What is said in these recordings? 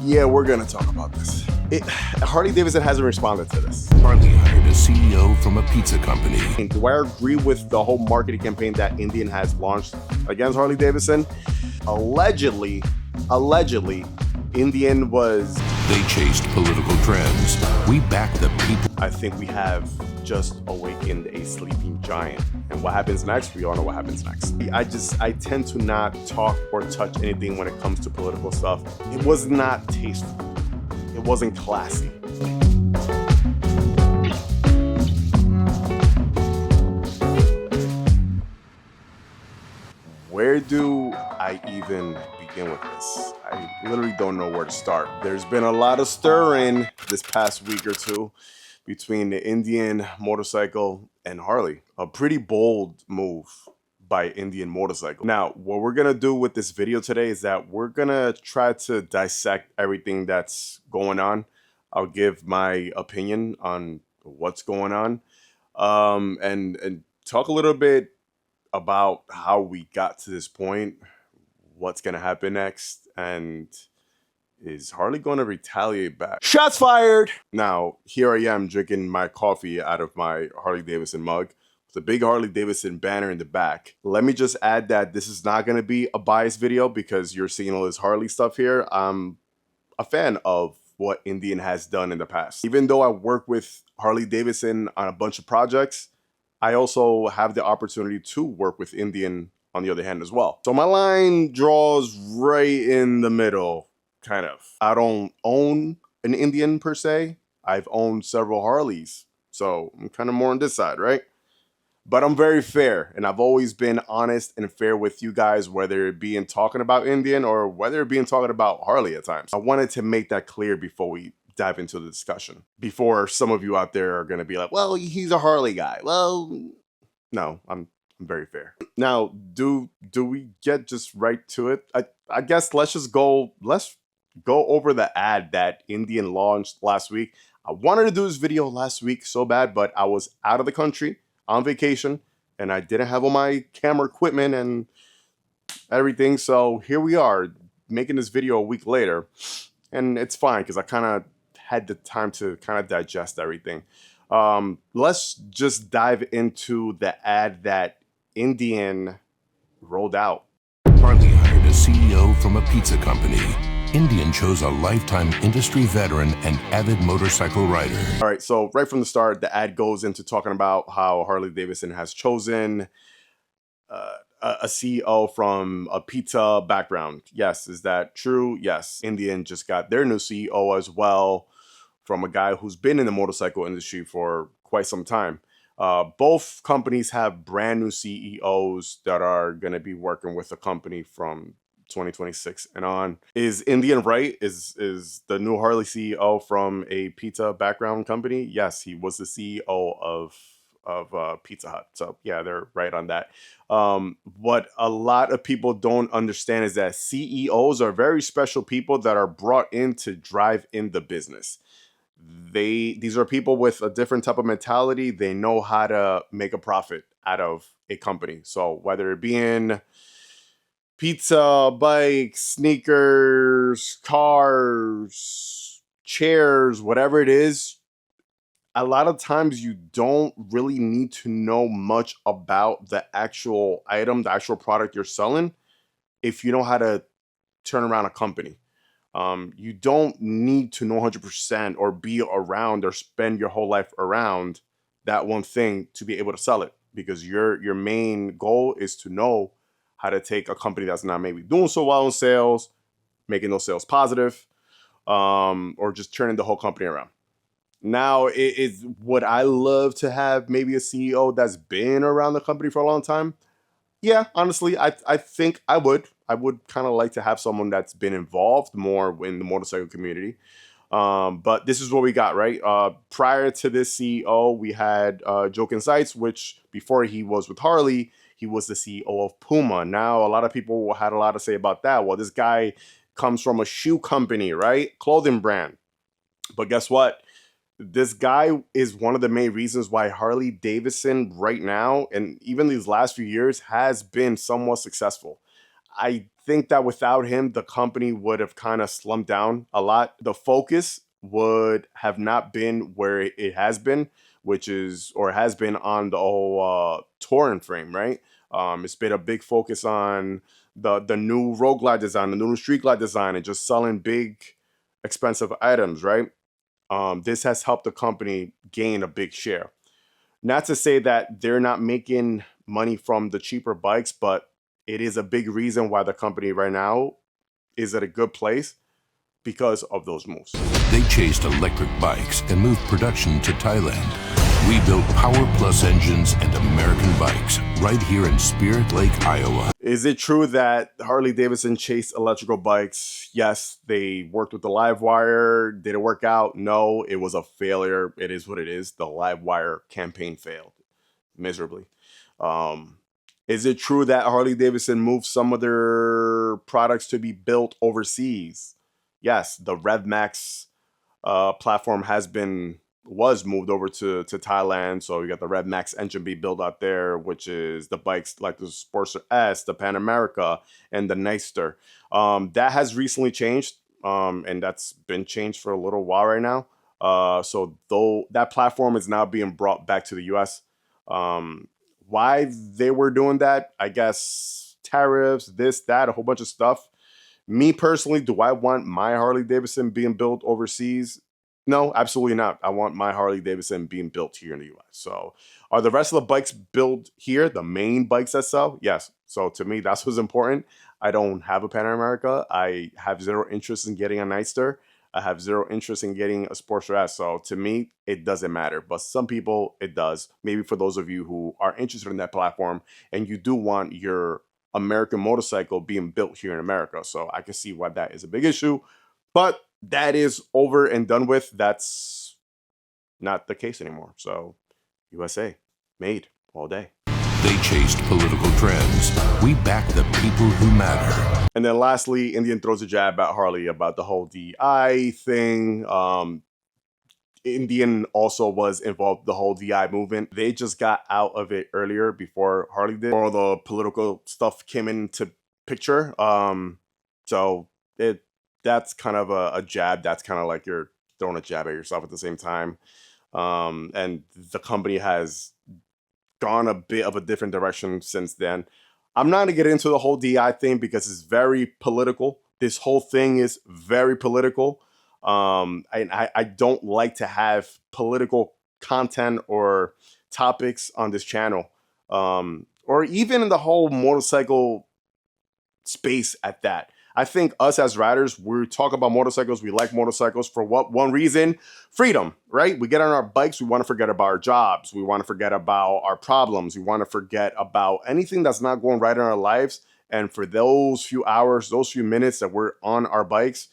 Yeah, we're gonna talk about this. Harley Davidson hasn't responded to this. Harley hired a CEO from a pizza company. Do I agree with the whole marketing campaign that Indian has launched against Harley Davidson? Allegedly, Indian was... They chased political trends. We back the people. I think we have just awakened a sleeping giant. And what happens next? We all know what happens next. I tend to not talk or touch anything when it comes to political stuff. It was not tasteful. It wasn't classy. Where do I even begin with this? I literally don't know where to start. There's been a lot of stirring this past week or two between the Indian motorcycle and Harley. A pretty bold move by Indian motorcycle. Now, what we're gonna do with this video today is that we're gonna try to dissect everything that's going on. I'll give my opinion on what's going on, and talk a little bit about how we got to this point, what's gonna happen next, and is Harley gonna retaliate back? Shots fired! Now, here I am drinking my coffee out of my Harley Davidson mug with a big Harley Davidson banner in the back. Let me just add that this is not gonna be a biased video because you're seeing all this Harley stuff here. I'm a fan of what Indian has done in the past. Even though I work with Harley Davidson on a bunch of projects, I also have the opportunity to work with Indian on the other hand as well. So my line draws right in the middle, kind of. I don't own an Indian per se. I've owned several Harleys, so I'm kind of more on this side, right? But I'm very fair, and I've always been honest and fair with you guys, whether it be in talking about Indian or whether it be in talking about Harley at times. I wanted to make that clear before we dive into the discussion. Before some of you out there are gonna be like, well, he's a Harley guy. Well, no, I'm very fair. Now, do we get just right to it? I guess let's go over the ad that Indian launched last week. I wanted to do this video last week so bad, but I was out of the country on vacation and I didn't have all my camera equipment and everything. So here we are making this video a week later, and it's fine because I kind of had the time to kind of digest everything. Let's just dive into the ad that Indian rolled out. Harley hired a CEO from a pizza company. Indian chose a lifetime industry veteran and avid motorcycle rider. All right, so right from the start, the ad goes into talking about how Harley Davidson has chosen a CEO from a pizza background. Yes, is that true? Yes, Indian just got their new CEO as well from a guy who's been in the motorcycle industry for quite some time. Both companies have brand new CEOs that are going to be working with the company from 2026 and on. Is Indian right? Is the new Harley CEO from a pizza background company? Yes, he was the CEO of Pizza Hut. So yeah, they're right on that. What a lot of people don't understand is that CEOs are very special people that are brought in to drive in the business. These are people with a different type of mentality. They know how to make a profit out of a company. So whether it be in pizza, bikes, sneakers, cars, chairs, whatever it is, a lot of times you don't really need to know much about the actual item, the actual product you're selling, if you know how to turn around a company. You don't need to know 100% or be around or spend your whole life around that one thing to be able to sell it, because your main goal is to know how to take a company that's not maybe doing so well in sales, making those sales positive, or just turning the whole company around. Now, would I love to have maybe a CEO that's been around the company for a long time? Yeah, honestly, I think I would. I would kind of like to have someone that's been involved more in the motorcycle community. But this is what we got, right? Prior to this CEO, we had Jokin Sights, which before he was with Harley, he was the CEO of Puma. Now, a lot of people had a lot to say about that. Well, this guy comes from a shoe company, right? Clothing brand. But guess what? This guy is one of the main reasons why Harley Davidson right now, and even these last few years, has been somewhat successful. I think that without him, the company would have kind of slumped down a lot. The focus would have not been where it has been, which is, or has been, on the whole touring frame, right? It's been a big focus on the new road glide design, the new street glide design, and just selling big, expensive items, right? This has helped the company gain a big share. Not to say that they're not making money from the cheaper bikes, but it is a big reason why the company right now is at a good place because of those moves. They chased electric bikes and moved production to Thailand. We built Power Plus engines and American bikes right here in Spirit Lake, Iowa. Is it true that Harley Davidson chased electrical bikes? Yes, they worked with the live wire. Did it work out? No, it was a failure. It is what it is. The live wire campaign failed miserably. Is it true that Harley Davidson moved some of their products to be built overseas? Yes, the RevMax platform was moved over to Thailand. So you got the RevMax engine being built out there, which is the bikes like the Sportster S, the Pan America, and the Nightster. That has recently changed, and that's been changed for a little while right now. So though that platform is now being brought back to the US. Why they were doing that, I guess tariffs, this, that, a whole bunch of stuff. Me personally, do I want my Harley Davidson being built overseas? No, absolutely not. I want my Harley Davidson being built here in the US. So are the rest of the bikes built here, the main bikes that sell? Yes. So to me, that's what's important. I don't have a Pan America. I have zero interest in getting a Nightster. I have zero interest in getting a Sportster S. So to me, it doesn't matter. But some people, it does. Maybe for those of you who are interested in that platform and you do want your American motorcycle being built here in America. So I can see why that is a big issue. But that is over and done with. That's not the case anymore. So USA, made all day. They chased political trends. We back the people who matter. And then lastly, Indian throws a jab at Harley about the whole DI thing. Indian also was involved in the whole DI movement. They just got out of it earlier before Harley did. All the political stuff came into picture. So that's kind of a jab. That's kind of like you're throwing a jab at yourself at the same time. And the company has gone a bit of a different direction since then. I'm not gonna get into the whole DI thing because it's very political. This whole thing is very political. I don't like to have political content or topics on this channel, or even in the whole motorcycle space at that. I think us as riders, we talk about motorcycles. We like motorcycles for what? One reason: freedom, right? We get on our bikes. We want to forget about our jobs. We want to forget about our problems. We want to forget about anything that's not going right in our lives. And for those few hours, those few minutes that we're on our bikes,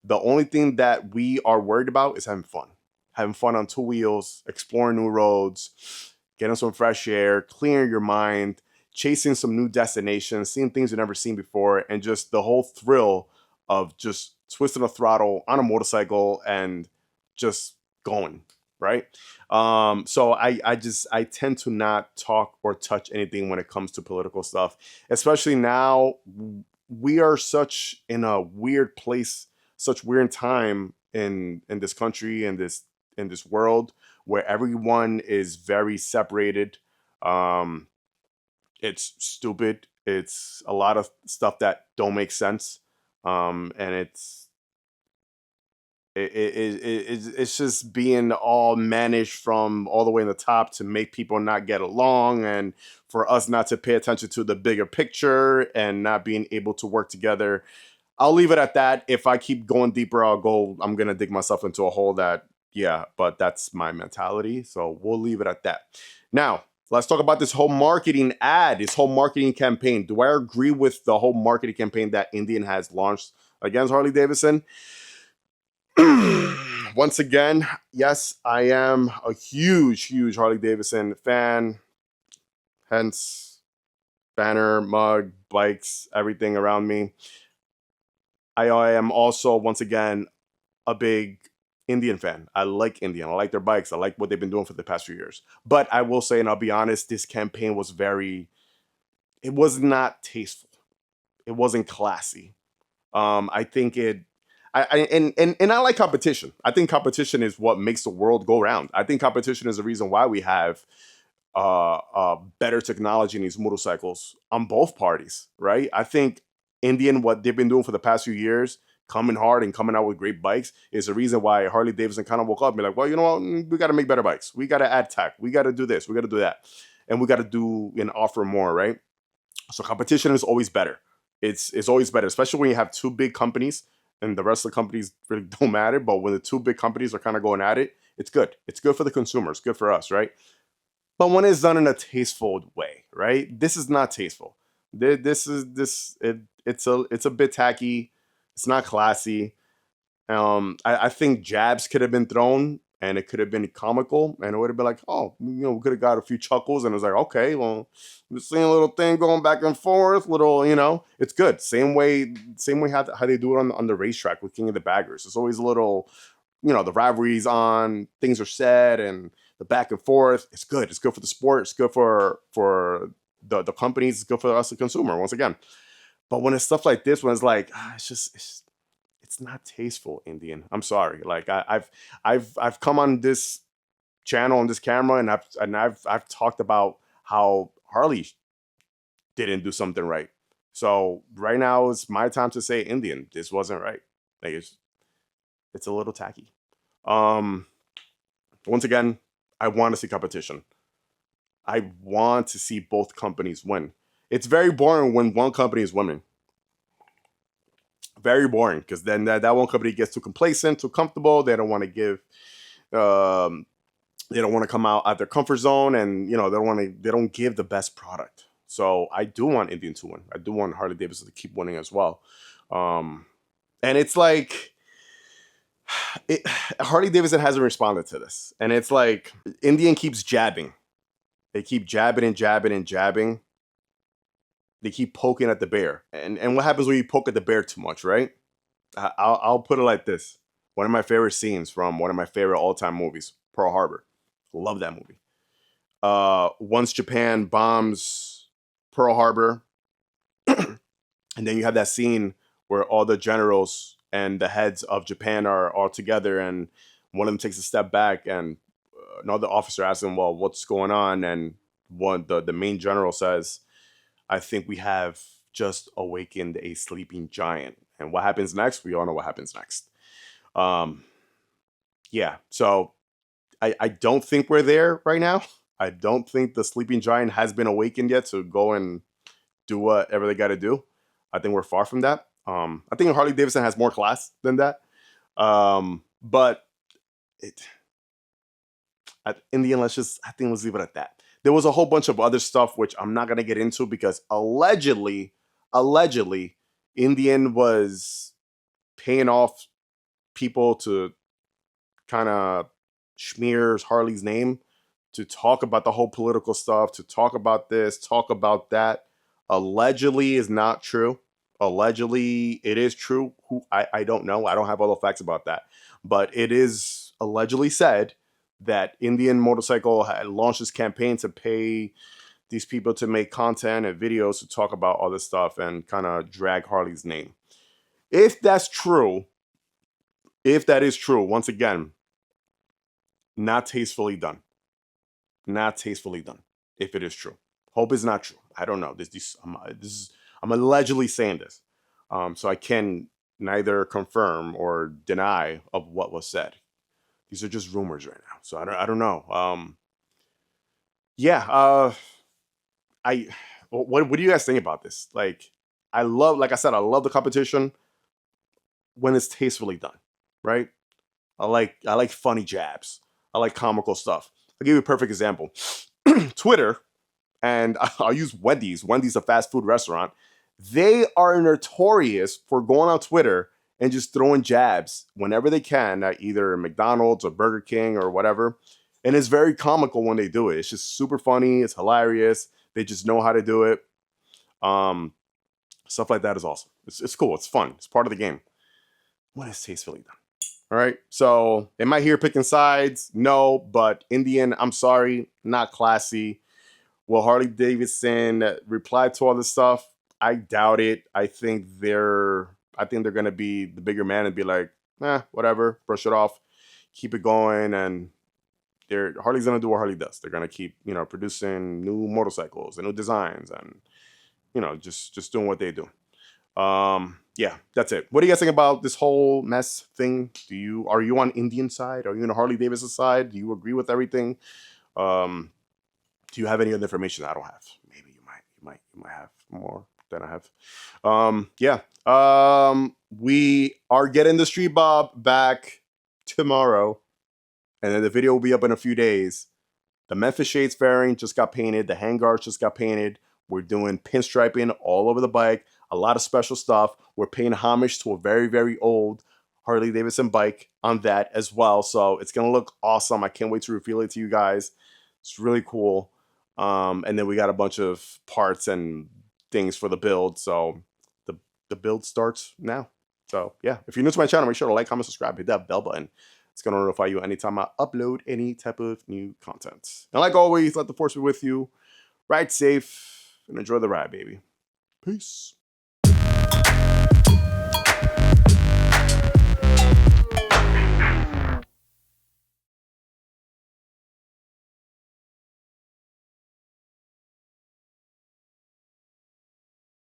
the only thing that we are worried about is having fun on two wheels, exploring new roads, getting some fresh air, clearing your mind, chasing some new destinations, seeing things you've never seen before, and just the whole thrill of just twisting a throttle on a motorcycle and just going, right? So I tend to not talk or touch anything when it comes to political stuff, especially now. We are such in a weird place, such weird time in this country, in this world, where everyone is very separated. It's stupid. It's a lot of stuff that don't make sense. And it's just being all managed from all the way in the top to make people not get along, and for us not to pay attention to the bigger picture and not being able to work together. I'll leave it at that. If I keep going deeper, I'm going to dig myself into a hole but that's my mentality. So we'll leave it at that. Now, let's talk about this whole marketing ad, this whole marketing campaign. Do I agree with the whole marketing campaign that Indian has launched against Harley Davidson? Once again, yes, I am a huge Harley Davidson fan. Hence, banner, mug, bikes, everything around me. I am also, once again, a big Indian fan. I like Indian. I like their bikes. I like what they've been doing for the past few years. But I will say, and I'll be honest, this campaign was it was not tasteful. It wasn't classy. I think it. And I like competition. I think competition is what makes the world go round. I think competition is the reason why we have better technology in these motorcycles on both parties, right? I think Indian, what they've been doing for the past few years, coming hard and coming out with great bikes, is the reason why Harley Davidson kind of woke up and be like, well, you know what? We got to make better bikes. We got to add tech. We got to do this. We got to do that. And we got to do and offer more, right? So competition is always better. It's always better, especially when you have two big companies and the rest of the companies really don't matter. But when the two big companies are kind of going at it, it's good. It's good for the consumer. It's good for us, right? But when it's done in a tasteful way, right? This is not tasteful. It's a bit tacky. It's not classy. I think jabs could have been thrown and it could have been comical and it would have been like, oh, we could have got a few chuckles and it was like, okay, well, we're seeing a little thing going back and forth, it's good. Same way how they do it on the racetrack with King of the Baggers. It's always a little, the rivalry's on, things are said and the back and forth. It's good. It's good for the sport. It's good for the companies. It's good for us, the consumer, once again. But when it's stuff like this, when it's like, it's not tasteful, Indian. I'm sorry. Like I've come on this channel on this camera and I've talked about how Harley didn't do something right. So right now it's my time to say, Indian, this wasn't right. Like it's a little tacky. Once again, I want to see competition. I want to see both companies win. It's very boring when one company is winning. Very boring, because then that one company gets too complacent, too comfortable. They don't want to give, they don't want to come out their comfort zone, and they don't give the best product. So I do want Indian to win. I do want Harley Davidson to keep winning as well. And it's like Harley Davidson hasn't responded to this, and it's like Indian keeps jabbing. They keep jabbing and jabbing and jabbing. They keep poking at the bear. And what happens when you poke at the bear too much, right? I'll put it like this. One of my favorite scenes from one of my favorite all-time movies, Pearl Harbor. Love that movie. Once Japan bombs Pearl Harbor, and then you have that scene where all the generals and the heads of Japan are all together, and one of them takes a step back, and another officer asks him, well, what's going on? And the main general says, I think we have just awakened a sleeping giant. And what happens next? We all know what happens next. Yeah, so I don't think we're there right now. I don't think the sleeping giant has been awakened yet to go and do whatever they got to do. I think we're far from that. I think Harley Davidson has more class than that. But in the end, let's leave it at that. There was a whole bunch of other stuff which I'm not gonna get into because allegedly, Indian was paying off people to kind of smear Harley's name, to talk about the whole political stuff, to talk about this, talk about that. Allegedly is not true. Allegedly, it is true. I don't know. I don't have all the facts about that. But it is allegedly said that Indian Motorcycle had launched this campaign to pay these people to make content and videos to talk about all this stuff and kind of drag Harley's name. If that's true, if that is true, once again, not tastefully done. Not tastefully done, if it is true. Hope it's not true. I don't know. I'm allegedly saying this. So I can neither confirm or deny of what was said. These are just rumors right now. So I don't know. What do you guys think about this? Like I love the competition when it's tastefully done, right? I like funny jabs. I like comical stuff. I'll give you a perfect example. Twitter, and I'll use Wendy's. Wendy's, a fast food restaurant. They are notorious for going on Twitter and just throwing jabs whenever they can at either McDonald's or Burger King or whatever. And it's very comical when they do it. It's just super funny. It's hilarious. They just know how to do it. Stuff like that is awesome. It's cool. It's fun. It's part of the game. When it's tastefully done. All right. So am I here picking sides? No, but Indian, I'm sorry, not classy. Will Harley Davidson reply to all this stuff? I doubt it. I think they're gonna be the bigger man and be like, whatever, brush it off, keep it going, and Harley's gonna do what Harley does. They're gonna keep, producing new motorcycles and new designs, and just doing what they do. Yeah, that's it. What do you guys think about this whole mess thing? Are you on Indian side? Are you on the Harley Davidson side? Do you agree with everything? Do you have any other information I don't have? Maybe you might have more than I have. Yeah. We are getting the Street Bob back tomorrow, and then the video will be up in a few days. The Memphis Shades fairing just got painted. The handguards just got painted. We're doing pinstriping all over the bike. A lot of special stuff. We're paying homage to a very, very old Harley Davidson bike on that as well. So it's going to look awesome. I can't wait to reveal it to you guys. It's really cool. And then we got a bunch of parts and things for the build. So the build starts now. So yeah, if you're new to my channel, make sure to like, comment, subscribe, hit that bell button. It's going to notify you anytime I upload any type of new content. And like always, let the force be with you. Ride safe and enjoy the ride, baby. Peace.